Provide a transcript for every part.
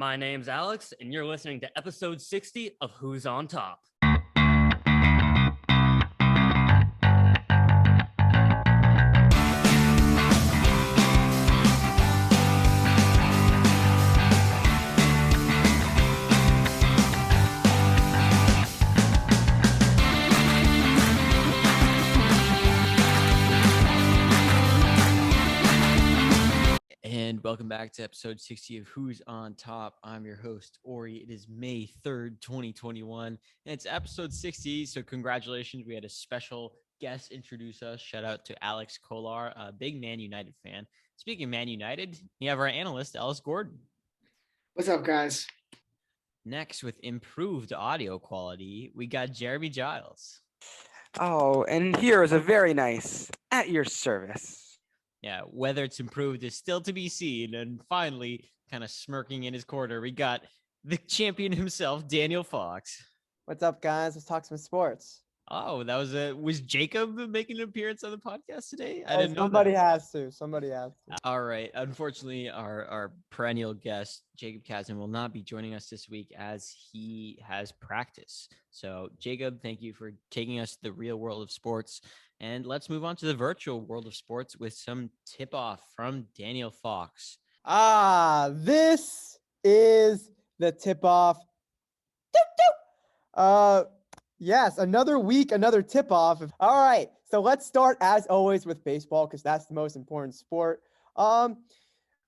My name's Alex, and you're listening to episode 60 of Who's on Top. And welcome back to episode 60 of Who's on Top. I'm your host, Ori. It is May 3rd, 2021, and it's episode 60. So congratulations. We had a special guest introduce us. Shout out to Alex Kolar, a big Man United fan. Speaking of Man United, we have our analyst, Ellis Gordon. What's up, guys? Next, with improved audio quality, we got Jeremy Giles. Oh, and here is a very nice at your service. Yeah, whether it's improved is still to be seen. And finally, kind of smirking in his corner, we got the champion himself, Daniel Fox. What's up, guys? Let's talk some sports. Oh, that was Jacob making an appearance on the podcast today? I didn't know Somebody that. has to. All right. Unfortunately, our perennial guest, Jacob Kazan, will not be joining us this week as he has practice. So, Jacob, thank you for taking us to the real world of sports. And let's move on to the virtual world of sports with some tip-off from Daniel Fox. This is the tip-off. Yes, another week, another tip-off. All right, so let's start, as always, with baseball because that's the most important sport. A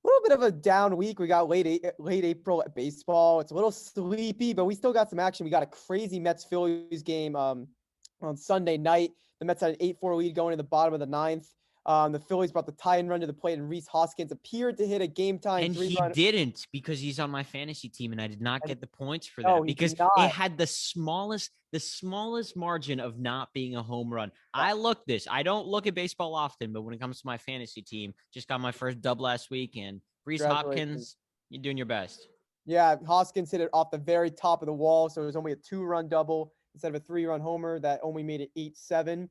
little bit of a down week. We got late April at baseball. It's a little sleepy, but we still got some action. We got a crazy Mets-Phillies game on Sunday night. The Mets had an 8-4 lead going to the bottom of the ninth. The Phillies brought the tie-in run to the plate, and Rhys Hoskins appeared to hit a game-time And he didn't, because he's on my fantasy team, and I did not get the points for that No, because it had the smallest margin of not being a home run. I don't look at baseball often, but when it comes to my fantasy team, just got my first dub last week, and Rhys Hopkins, you're doing your best. Yeah, Hoskins hit it off the very top of the wall, so it was only a 2-run double instead of a 3-run homer that only made it 8-7.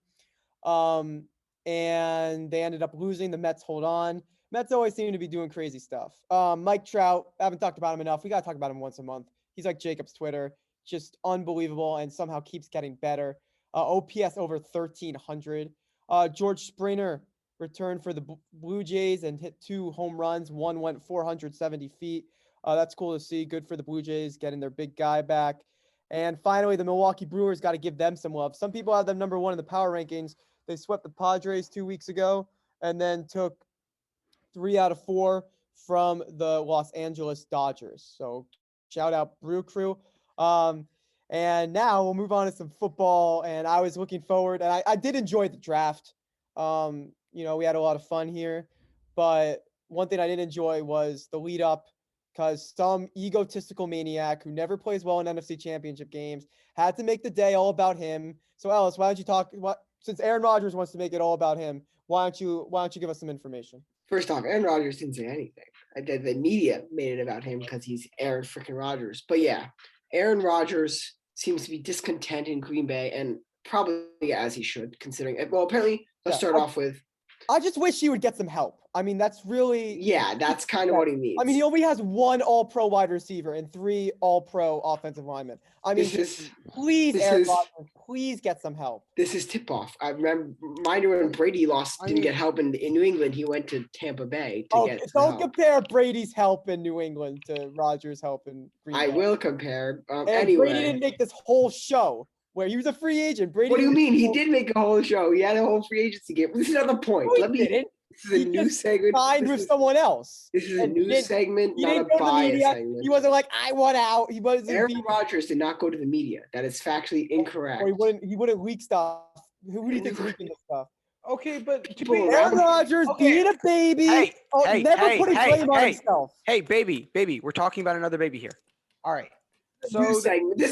And they ended up losing. The Mets hold on. Mets always seem to be doing crazy stuff. Mike Trout, I haven't talked about him enough. We got to talk about him once a month. He's like Jacob's Twitter, just unbelievable and somehow keeps getting better. OPS over 1,300. George Springer returned for the Blue Jays and hit 2 home runs. One went 470 feet. That's cool to see. Good for the Blue Jays getting their big guy back. And finally, the Milwaukee Brewers, got to give them some love. Some people have them number 1 in the power rankings. They swept the Padres 2 weeks ago and then took 3 out of 4 from the Los Angeles Dodgers. So shout out Brew Crew. And now we'll move on to some football. And I was looking forward, and I did enjoy the draft. We had a lot of fun here. But one thing I didn't enjoy was the lead up, because some egotistical maniac who never plays well in NFC Championship games had to make the day all about him. So Ellis, why don't you talk? Since Aaron Rodgers wants to make it all about him, why don't you give us some information? First off, Aaron Rodgers didn't say anything. The media made it about him because he's Aaron freaking Rodgers. But yeah, Aaron Rodgers seems to be discontent in Green Bay, and probably as he should, considering it. Well, apparently, let's start off with. I just wish he would get some help. I mean, that's really... Yeah, that's kind of what he needs. I mean, he only has 1 all-pro wide receiver and 3 all-pro offensive linemen. I mean, Aaron Rodgers, please get some help. This is tip-off. I remember when Brady didn't get help in New England. He went to Tampa Bay to get some help. Don't compare Brady's help in New England to Rodgers' help in Green Bay. I will compare. Anyway. Brady didn't make this whole show where he was a free agent. Brady. What do you mean? He did make a whole show. He had a whole free agency game. This is not the point. No, didn't. This is a new segment. Signed with someone else. This is a new segment, not a bias segment. He wasn't like, I want out. He wasn't. Aaron Rodgers did not go to the media. That is factually incorrect. Or he wouldn't leak stuff. Who do you think's leaking this stuff? Okay, but Aaron Rodgers being a baby. Never putting blame on himself. Hey, baby. We're talking about another baby here. All right. This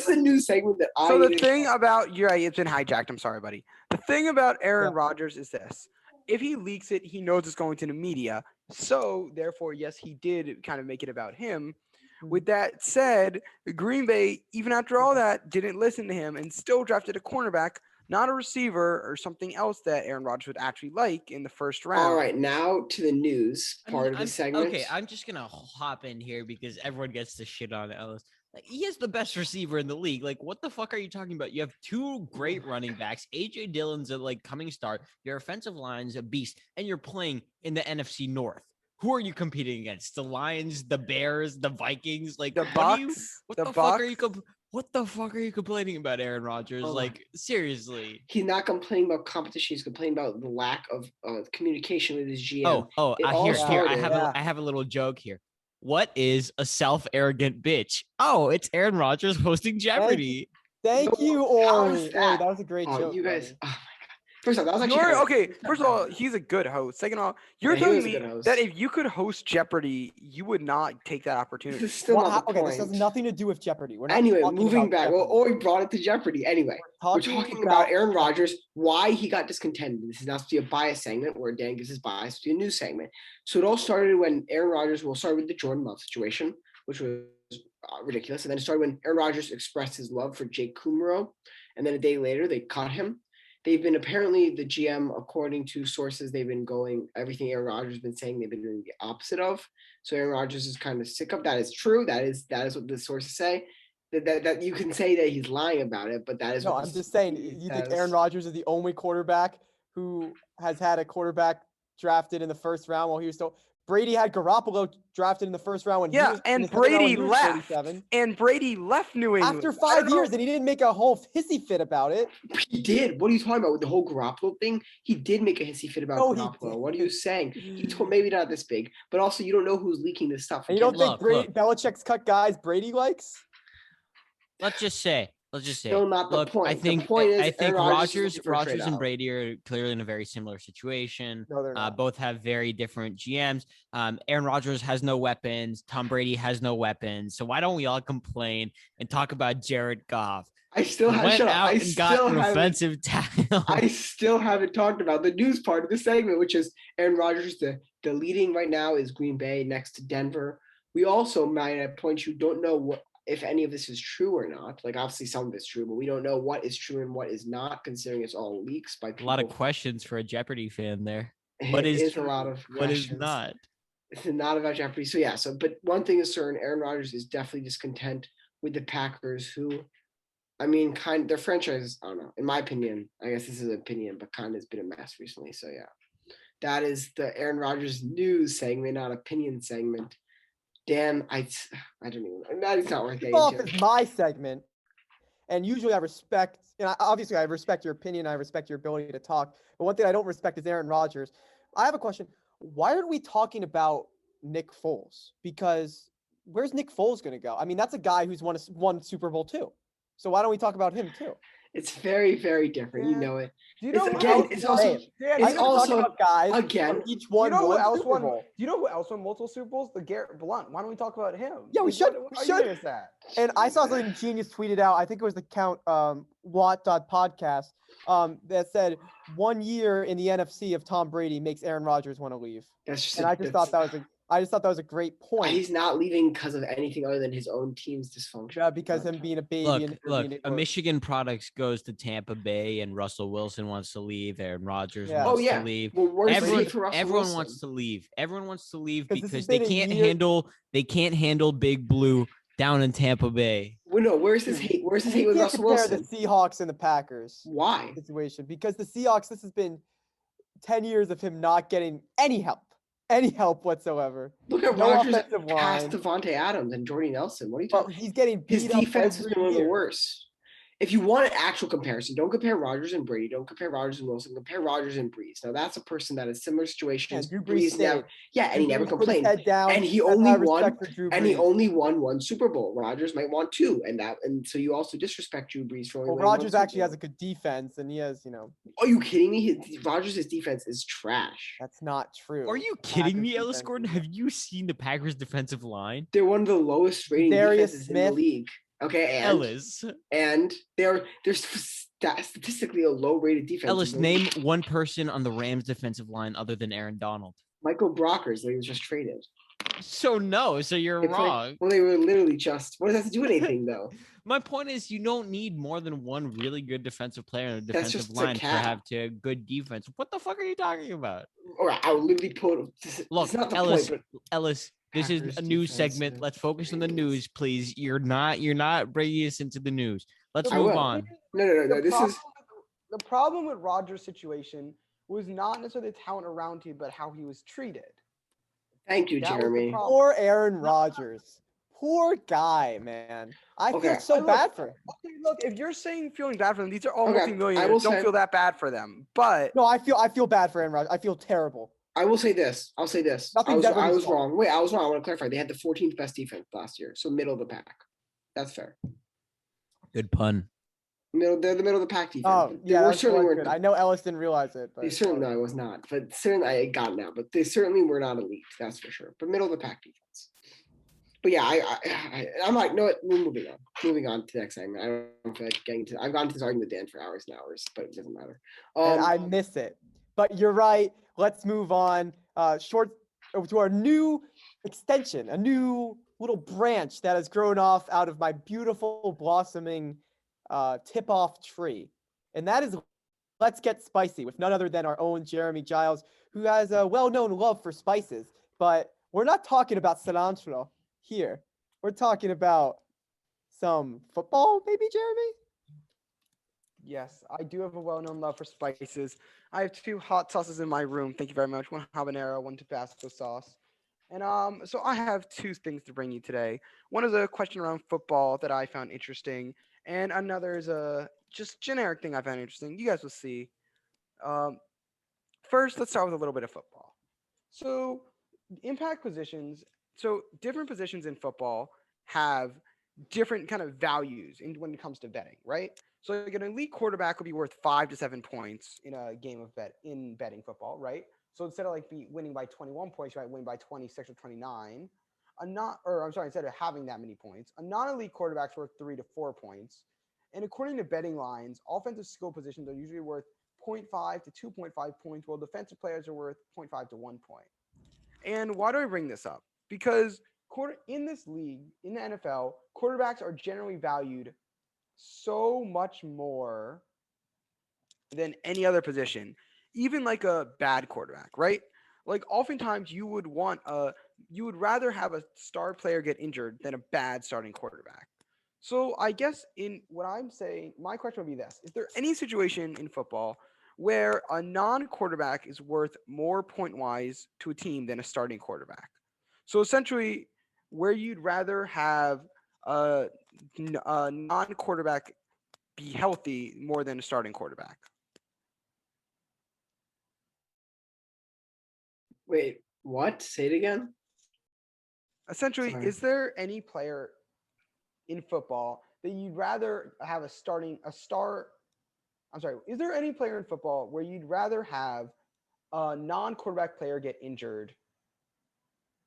is a new segment that I. So the thing about it's been hijacked. I'm sorry, buddy. The thing about Aaron Rodgers is this: if he leaks it, he knows it's going to the media. So therefore, yes, he did kind of make it about him. With that said, Green Bay, even after all that, didn't listen to him and still drafted a cornerback not a receiver or something else that Aaron Rodgers would actually like in the first round. All right, now to the news I mean, part of the segment. Okay, I'm just gonna hop in here because everyone gets to shit on Ellis. Like, he is the best receiver in the league. Like, what the fuck are you talking about? You have two great running backs. AJ Dillon's a coming start. Your offensive line's a beast, and you're playing in the NFC North. Who are you competing against? The Lions, the Bears, the Vikings? Like, The Bucks. What the the fuck are you? Bucks. What the fuck are you complaining about, Aaron Rodgers? Oh. Like, seriously. He's not complaining about competition. He's complaining about the lack of communication with his GM. It all Here. started- I have a little joke here. What is a self-arrogant bitch? Oh, it's Aaron Rodgers hosting Jeopardy. Thank No, you, how Ori. is Ori, that? that was a great Oh, joke. you guys. buddy. Oh my god. First off, that was actually You're kind of- okay. First of all, he's a good host. Second of all, you're Yeah, he telling was a me good host. that if you could host Jeopardy, you would not take that This opportunity. is still Well, not the okay, point. this has nothing to do with Jeopardy. We're not Anyway, talking moving about back. Well, Jeopardy. Ori brought it to Jeopardy. Anyway, we're talking about Aaron Rodgers, why he got discontented. This is not supposed to be a bias segment where Dan gives his bias to a news segment. So it all started when Aaron Rodgers, we'll start with the Jordan Love situation, which was ridiculous. And then it started when Aaron Rodgers expressed his love for Jake Kumaro. And then a day later, they cut him. They've been apparently the GM, according to sources, they've been going everything Aaron Rodgers has been saying, they've been doing the opposite of. So Aaron Rodgers is kind of sick of that. Is true. That is what the sources say. That you can say that he's lying about it, but that is No, what I'm the just saying. he You think says. Aaron Rodgers is the only quarterback who has had a quarterback drafted in the first round while he was still? Brady had Garoppolo drafted in the first round when he Yeah, was in and the second round when Brady he was left. 47. And Brady left New England. After I 5 don't know- years, and he didn't make a whole hissy fit about it. He did. What are you talking about with the whole Garoppolo thing? He did make a hissy fit about No, he Garoppolo. What are you didn't. saying? He told maybe not this big, but also you don't know who's leaking this stuff. And you don't Look, think Brady, Belichick's cut guys Brady likes? Let's just say. Still not the Look, point. I The think point is I think Aaron Rodgers is looking for a Rodgers trade and out. Brady are clearly in a very similar situation. No, they're not. Both have very different GMs. Aaron Rodgers has no weapons. Tom Brady has no weapons. So why don't we all complain and talk about Jared Goff? I still He have went shut up. out I and got still an haven't. offensive tackle. I still haven't talked about the news part of the segment, which is Aaron Rodgers. The leading right now is Green Bay next to Denver. We also might at points you don't know what if any of this is true or not. Like obviously some of it's true, but we don't know what is true and what is not, considering it's all leaks by people. A lot of questions for a Jeopardy fan there. It What is is true? a lot of What is questions. not? It's not about Jeopardy. So yeah. So but one thing is certain: Aaron Rodgers is definitely discontent with the Packers, who, I mean, their franchise. I don't know. In my opinion, I guess this is an opinion, but kind of has been a mess recently. So yeah, that is the Aaron Rodgers news segment, not opinion segment. Dan, I don't even. That is not worth getting Off into. is my segment, and usually I respect. Obviously I respect your opinion. I respect your ability to talk. But one thing I don't respect is Aaron Rodgers. I have a question. Why aren't we talking about Nick Foles? Because where's Nick Foles going to go? I mean, that's a guy who's won Super Bowl too. So why don't we talk about him too? It's very, very different. You Dan, know it. Do you It's know who again, else it's won- also- Dan, it's do you know- I'm also- talking about guys again, from each do you one. know who won else Super won? Bowl. Do you know who else won multiple Super Bowls? The Garrett Blunt. Why don't we talk about him? Yeah, we Like, should, what we are you should. gonna say? And I saw something Genius tweeted out. I think it was the count Watt.podcast that said 1 year in the NFC of Tom Brady makes Aaron Rodgers want to leave. That's just. And I just thought that was a great point. He's not leaving because of anything other than his own team's dysfunction. Because him being a baby Look, and him look. being A Michigan products goes to Tampa Bay, and Russell Wilson wants to leave. Aaron Rodgers Yeah. wants Oh, yeah. to leave. Well, where's the Everyone, hate for Russell everyone Wilson? wants to leave. Everyone wants to leave 'Cause this because has they been a can't year- handle Big Blue down in Tampa Bay. Well, no, where's his hate? Where's his You hate with can't Russell compare Wilson? the Seahawks and the Packers Why? situation because the Seahawks, this has been 10 years of him not getting any help whatsoever. Look at No Rodgers offensive past line. Devontae Adams and Jordy Nelson. What are you But talking? he's getting His beat up defense has every been one of the year. worst. If you want an actual comparison, don't compare Rodgers and Brady. Don't compare Rodgers and Wilson. Compare Rodgers and Breeze. Now that's a person that is similar Yeah, situations. Drew Brees Breeze never, stayed. yeah, and he Drew never Brees put his complained. head down. And he That's only my won. respect for Drew And he Brees. only won one Super Bowl. Rodgers might want two, and so you also disrespect Drew Brees for only Well, winning one Rodgers Super actually has Bowl. a good defense, and he has, Are you kidding me? Rodgers' defense is trash. that's not true. Are you kidding me, Packers Ellis defense Gordon? is- Have you seen the Packers' defensive line? They're one of the lowest rating Darius defenses Smith. in the league. Okay, Ellis, and they're statistically a low rated defense. Ellis, in the name league. one person on the Rams' defensive line other than Aaron Donald. Michael Brockers, he was just traded. So no, so you're They played- wrong. well, they were literally just. What does that have to do with anything, though? My point is, you don't need more than one really good defensive player in a That's defensive just a line to cap. have to good defense. What the fuck are you talking about? Or I would literally put. Look, It's not the Ellis, point, Ellis, this is Packers a news defensive segment. Let's focus on the ratings. news, please. You're not bringing us into the news. Let's I move will. on. but no. This is. The problem with Rodgers' situation was not necessarily the talent around him, but how he was treated. Thank you, That was the Jeremy. problem. Poor Aaron Rodgers. Poor guy, man. I Okay. feel so Look, bad for him. Okay, look, if you're saying feeling bad for them, these are all Okay, I multi-millionaires. will Don't say- feel that bad for them. But No, I feel bad for Aaron Rodgers. I feel terrible. I will say this. I'll say this. Nothing's ever I his was fault. wrong. Wait, I was wrong. I want to clarify. They had the 14th best defense last year, so middle of the pack. That's fair. Good pun. They're the middle of the pack defense. Oh, but they yeah, were that's certainly good. weren't. I know Ellis didn't realize it, but They certainly no, I was not. But certainly I got it now. But they certainly were not elite. That's for sure. But middle of the pack defense. But yeah, I'm like, no, we're moving on. Moving on to the next segment. I don't feel like getting to. I've gone to this argument with Dan for hours and hours, but it doesn't matter. and I miss it. But you're right. Let's move on. To our new extension, a new little branch that has grown off out of my beautiful blossoming tip-off tree, and that is Let's Get Spicy with none other than our own Jeremy Giles, who has a well-known love for spices. But we're not talking about cilantro here. We're talking about some football, maybe, Jeremy? yes, I do have a well-known love for spices. I have 2 hot sauces in my room. Thank you very much. One habanero, one Tabasco sauce. And so I have 2 things to bring you today. One is a question around football that I found interesting, and another is a just generic thing I found interesting. You guys will see. First, let's start with a little bit of football. So, impact positions. So, different positions in football have different kind of values when it comes to betting, right? So, like an elite quarterback would be worth 5 to 7 points in a game of betting football, right? So instead of winning by 21 points, you might win by 26 or 29. Instead of having that many points, a non-elite quarterback's worth 3 to 4 points. And according to betting lines, offensive skill positions are usually worth 0.5 to 2.5 points, while defensive players are worth 0.5 to 1 point. And why do I bring this up? Because in this league, in the NFL, quarterbacks are generally valued so much more than any other position, even like a bad quarterback, right? Like oftentimes you would rather have a star player get injured than a bad starting quarterback. So I guess in what I'm saying, my question would be this: is there any situation in football where a non-quarterback is worth more point-wise to a team than a starting quarterback? So essentially, where you'd rather have a non-quarterback be healthy more than a starting quarterback. Wait, what? Say it again. Essentially, Sorry. is there any player in football that you'd rather have is there any player in football where you'd rather have a non-quarterback player get injured?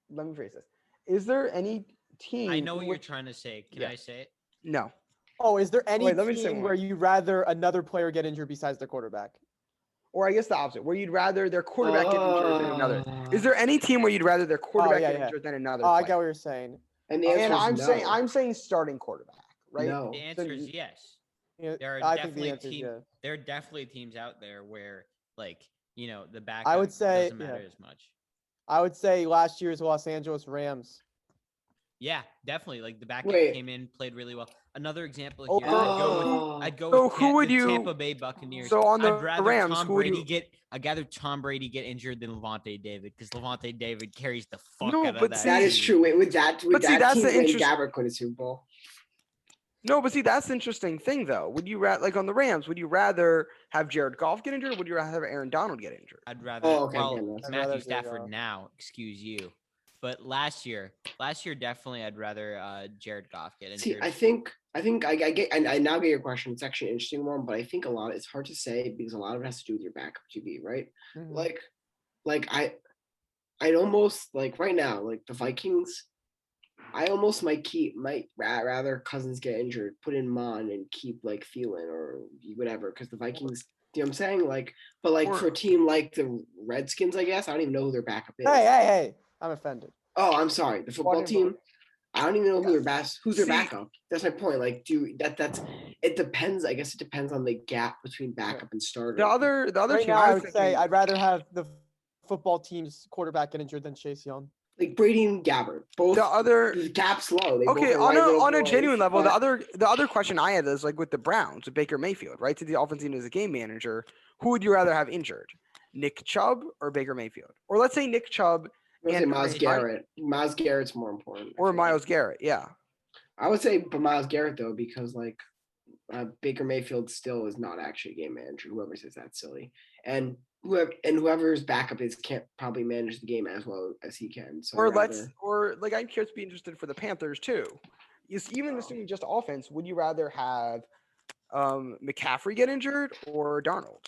Let me phrase this. Is there any team? I know what you're trying to say. Can Yeah. I say it? No. Oh, is there any Wait, let me say team one. where you'd rather another player get injured besides their quarterback? Or I guess the opposite, where you'd rather their quarterback get injured than another. Is there any team where you'd rather their quarterback get injured than another Oh, I player? get what you're saying. And the answer And is I'm saying starting quarterback, right? No. The answer is yes. Yeah, There are I think the definitely answer is yeah. there are definitely teams out there where the backup I would say, doesn't matter yeah. as much. I would say last year's Los Angeles Rams. Yeah, definitely. Like the backup Wait. came in, played really well. Another example Oh, here, oh. I'd go So with who would the you- Tampa Bay Buccaneers. So on the I'd rather Rams, Tom who would Brady you- I'd rather Tom Brady get injured than Levante David because Levante David carries the fuck No, out of but that. see- That is team. true. Wait, with that But see, that's team, the when interest- Gabbert won a Super Bowl. No, but see, that's the interesting thing, though. Would you like on the Rams? Would you rather have Jared Goff get injured, or would you rather have Aaron Donald get injured? I'd rather Oh, okay, well yeah, no, that's- I'd Matthew rather do Stafford that. now, excuse you. But last year definitely I'd rather Jared Goff get injured. See, I think I get, and I now get your question. It's actually an interesting one, but I think it's hard to say because a lot of it has to do with your backup QB, right? Mhm. Like I'd almost like right now, like the Vikings, I almost might rather Cousins get injured, put in Mon and keep like Thielen or whatever, because the Vikings, you know what I'm saying? Like, but like Or- for a team like the Redskins, I guess I don't even know who their backup is. Hey, I'm offended. Oh, I'm sorry. The football One team. I don't even know who's their See- backup. That's my point. Like, it depends. I guess it depends on the gap between backup and starter. The other Right team now, I I was would say thinking, I'd rather have the football team's quarterback get injured than Chase Young. like Brady and Gabbard, both the other the gap's low. They both okay are on light little a boys, genuine level, but the other question I had is like with the Browns, with Baker Mayfield, right? To the offensive team as a game manager, who would you rather have injured, Nick Chubb or Baker Mayfield? Or let's say Nick Chubb I would say and Miles Right. Garrett. Miles Garrett's more important. I or feel like. Myles Garrett. Yeah. I would say but Miles Garrett though, because like Baker Mayfield still is not actually a game manager. Whoever says that's silly, and whoever's backup is can't probably manage the game as well as he can. So Or I'd rather, I'm curious to be interested for the Panthers too. Even assuming just offense, would you rather have McCaffrey get injured or Darnold?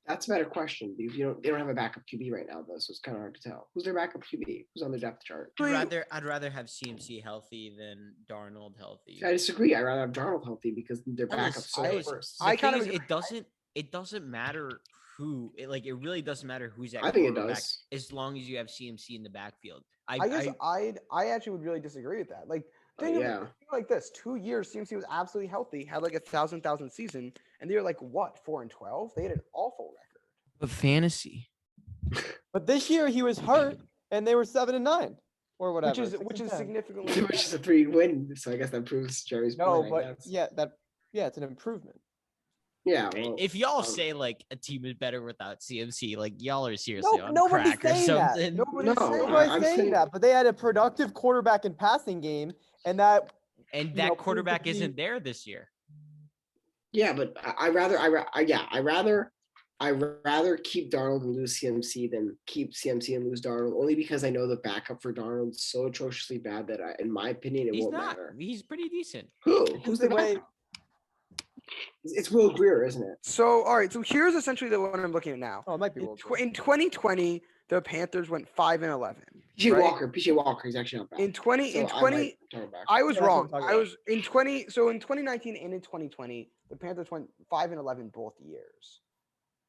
that's a better question because they don't have a backup QB right now though, so it's kind of hard to tell who's their backup QB, who's on the depth chart. I'd rather have CMC healthy than Darnold healthy. I disagree. I'd rather have Darnold healthy because their Ellis, backup's so Ellis, worse. the I thing kind of is, agree. it doesn't matter who. It really doesn't matter who's at I think it quarterback does. as long as you have CMC in the backfield. I guess I actually would really disagree with that. Like think Yeah. like this: 2 years, CMC was absolutely healthy, had like a thousand season, and they were like what 4-12? They had an awful record. But fantasy. But this year he was hurt, and they were 7-9 or whatever. Which is 6-10. significantly Which is a 3-win, so I guess that proves Jerry's No, point. I but guess. it's an improvement. Yeah. Well, If y'all um, say like a team is better without CMC, like y'all are seriously on Nobody's crack or saying that. something. nobody's No, saying Nobody's I'm saying saying- that, but they had a productive quarterback and passing game, and that And you that know, proved to quarterback be- isn't there this year. yeah, but I rather keep Darnold and lose CMC than keep CMC and lose Darnold, only because I know the backup for Darnold's so atrociously bad that in my opinion, it He's won't not. matter. He's pretty decent. Who's the way- backup? It's Will Greer, isn't it? So all right, so here's essentially the one I'm looking at now. Oh, it might be. In, Will tw- Greer. in 2020, the Panthers went 5-11. PJ Right. Walker. PJ Walker. He's actually not bad. In 20 So in I 20 might turn it back. I was Yeah, that's what I'm wrong. talking I about. was in 20. So in 2019 and in 2020, the Panthers went 5-11 both years.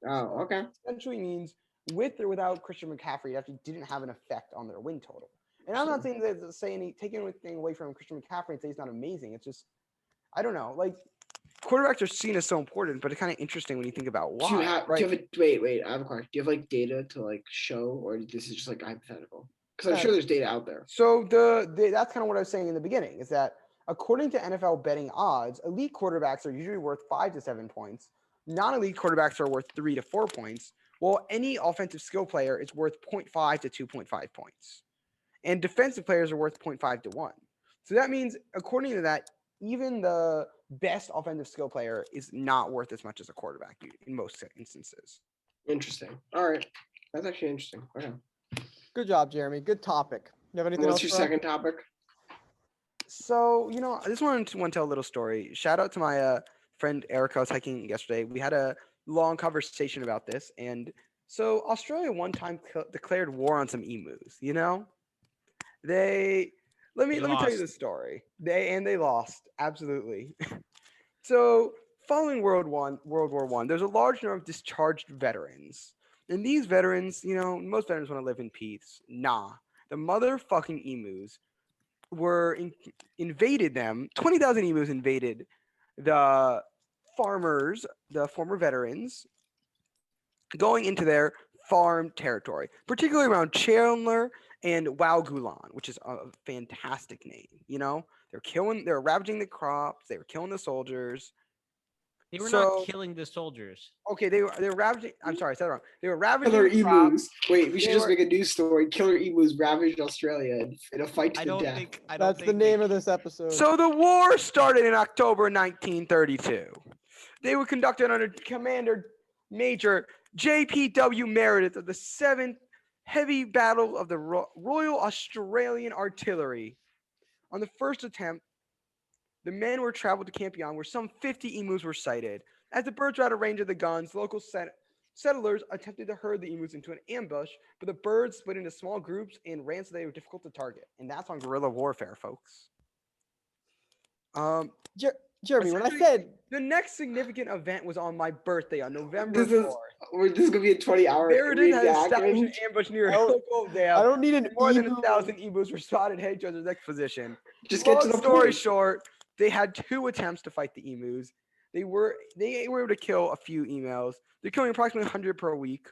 Oh, okay. Essentially means with or without Christian McCaffrey, it actually didn't have an effect on their win total. And I'm not saying that taking anything away from Christian McCaffrey and say he's not amazing. It's just I don't know. Like quarterbacks are seen as so important, but it's kind of interesting when you think about why. Do you have? right? Do you have a wait? I have a question. Do you have like data to like show, or this is just like hypothetical? Because I'm sure there's data out there. So that's kind of what I was saying in the beginning is that according to NFL betting odds, elite quarterbacks are usually worth 5 to 7 points. Non-elite quarterbacks are worth 3 to 4 points, while any offensive skill player is worth 0.5 to 2.5 points. And defensive players are worth 0.5 to 1. So that means, according to that, even the best offensive skill player is not worth as much as a quarterback in most instances. Interesting. All right, that's actually interesting. Okay. Good job, Jeremy. Good topic. You have anything And else? what's your for us? second topic? So, I just want to tell a little story. Shout out to my friend Erica. I was hiking yesterday. We had a long conversation about this. And so Australia one time declared war on some emus, Let me tell you the story. They lost. Absolutely. So following World War One, there's a large number of discharged veterans. And these veterans, most veterans want to live in peace. Nah. The motherfucking emus invaded them. 20,000 emus invaded the farmers, the former veterans, going into their farm territory, particularly around Chandler and Waugulan, which is a fantastic name. They're ravaging the crops, they were killing the soldiers. They were So- not killing the soldiers. Okay, they were ravaging. I'm sorry, I said it wrong. They were ravaging Killer the crops. emus. Wait, we should They just were- make a news story. Killer emus ravaged Australia in a fight to I the don't death. think. I don't That's the think name of this episode. So the war started in October 1932. They were conducted under Commander Major J.P.W. Meredith of the 7th Heavy Battle of the Royal Australian Artillery. On the first attempt, the men were traveled to Campion, where some 50 emus were sighted. As the birds were out of range of the guns, local settlers attempted to herd the emus into an ambush, but the birds split into small groups and ran so they were difficult to target. And that's on guerrilla warfare, folks. Jeremy, when I Essentially, said the next significant event was on my birthday on November This is 4th. this is gonna be a 20-hour Meriden has established an reaction. ambush near Oh, Hilco I Dam. don't need an More than emu. 1,000 emus were spotted heading towards their next position. Just get to Long the story point. short, they had 2 attempts to fight the emus. They were able to kill a few emails. They're killing approximately 100 per week,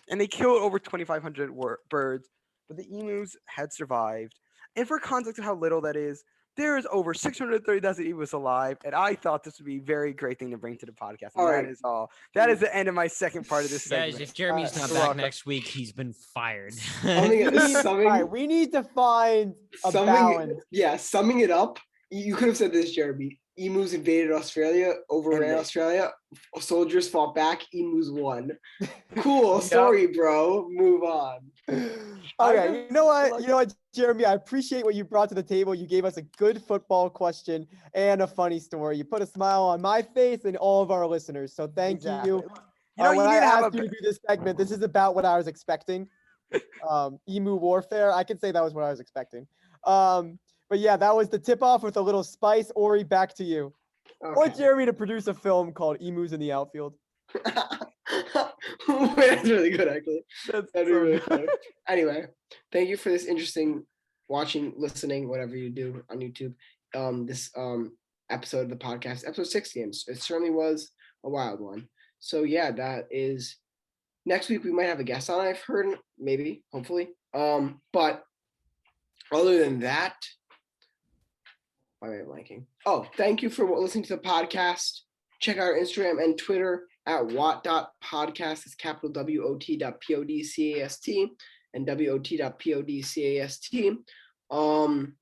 and they killed over 2,500 birds. But the emus had survived. And for context of how little that is, there is over 630,000 emus alive, and I thought this would be a very great thing to bring to the podcast. And All that right. is all. That is the end of my second part of this segment. Guys, if Jeremy's not you're back welcome. next week, he's been fired. Summing, All right, summing, we need to find a summing, balance. yeah, summing it up. You could have said this, Jeremy. Emus invaded Australia, overran they- Australia. Soldiers fought back. Emus won. Cool story, bro. Move on. Okay, you know what, Jeremy? I appreciate what you brought to the table. You gave us a good football question and a funny story. You put a smile on my face and all of our listeners. So thank Exactly. you. You know, When you I need to have asked you to do this segment, this is about what I was expecting. Emu warfare. I could say that was what I was expecting. But yeah, that was the tip off with a little spice. Ori, back to you. I want Okay. Jeremy to produce a film called Emus in the Outfield. That's really good, actually. That's That'd be so really good. funny. Anyway, thank you for this interesting watching, listening, whatever you do on YouTube. This episode of the podcast, episode 60. And it certainly was a wild one. So yeah, that is next week. We might have a guest on. I've heard, maybe, hopefully. But other than that, why am I blanking? Oh, thank you for listening to the podcast. Check out our Instagram and Twitter at wat.podcast. It's capital WOT.PODCAST and WOT.PODCAST.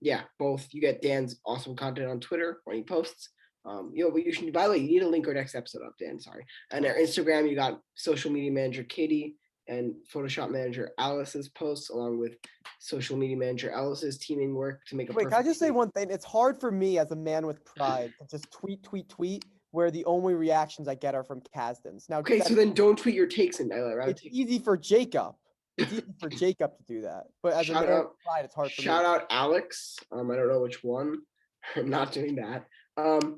Yeah, both. You get Dan's awesome content on Twitter when he posts. But you should, by the way, you need to link our next episode up, Dan. Sorry. And our Instagram, you got social media manager Katie and Photoshop manager Alice's posts, along with social media manager Alice's teaming work to make a Wait, can I perfect just say team. one thing? It's hard for me as a man with pride to just tweet, where the only reactions I get are from Kasdans. Now, Okay, so then don't tweet your takes in. it's easy for Jacob. It's easy for Jacob to do that. But as a Shout man out- with pride, it's hard for me. Shout out Alex. I don't know which one. I'm not doing that.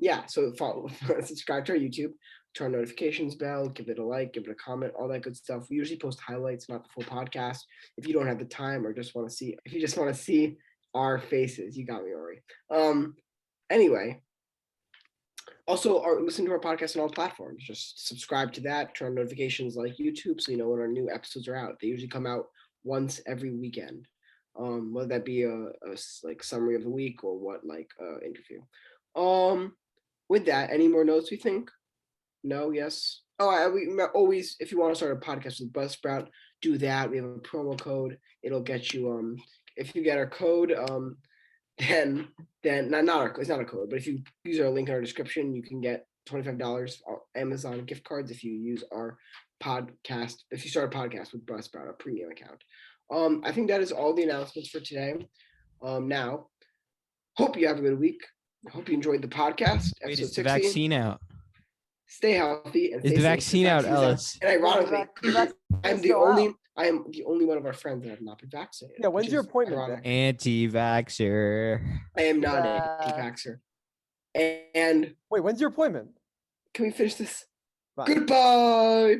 Yeah, so follow, subscribe to our YouTube, turn notifications bell, give it a like, give it a comment, all that good stuff. We usually post highlights, not the full podcast. If you don't have the time or just want to see, if you just want to see our faces, you got me, Ori. Anyway, also listen to our podcast on all platforms. Just subscribe to that, turn on notifications like YouTube, so you know when our new episodes are out. They usually come out once every weekend. Whether that be a like summary of the week or what, like interview. With that, any more notes we think? No, yes. We always, if you want to start a podcast with Buzzsprout, do that. We have a promo code. It'll get you if you get our code, then it's not a code, but if you use our link in our description, you can get $25 Amazon gift cards if you use our podcast. If you start a podcast with Buzzsprout, a premium account. I think that is all the announcements for today. Now, hope you have a good week. Hope you enjoyed the podcast. Wait, Episode is the 60. vaccine out? Stay healthy and Is stay the safe. vaccine out, vaccine's Ellis? And ironically, The I am the only one of our friends that have not been vaccinated. Yeah, when's which your is appointment, ironic. Dan? Anti-vaxxer. I am not an anti-vaxxer. And Wait, when's your appointment? can we finish this? Fine. Goodbye.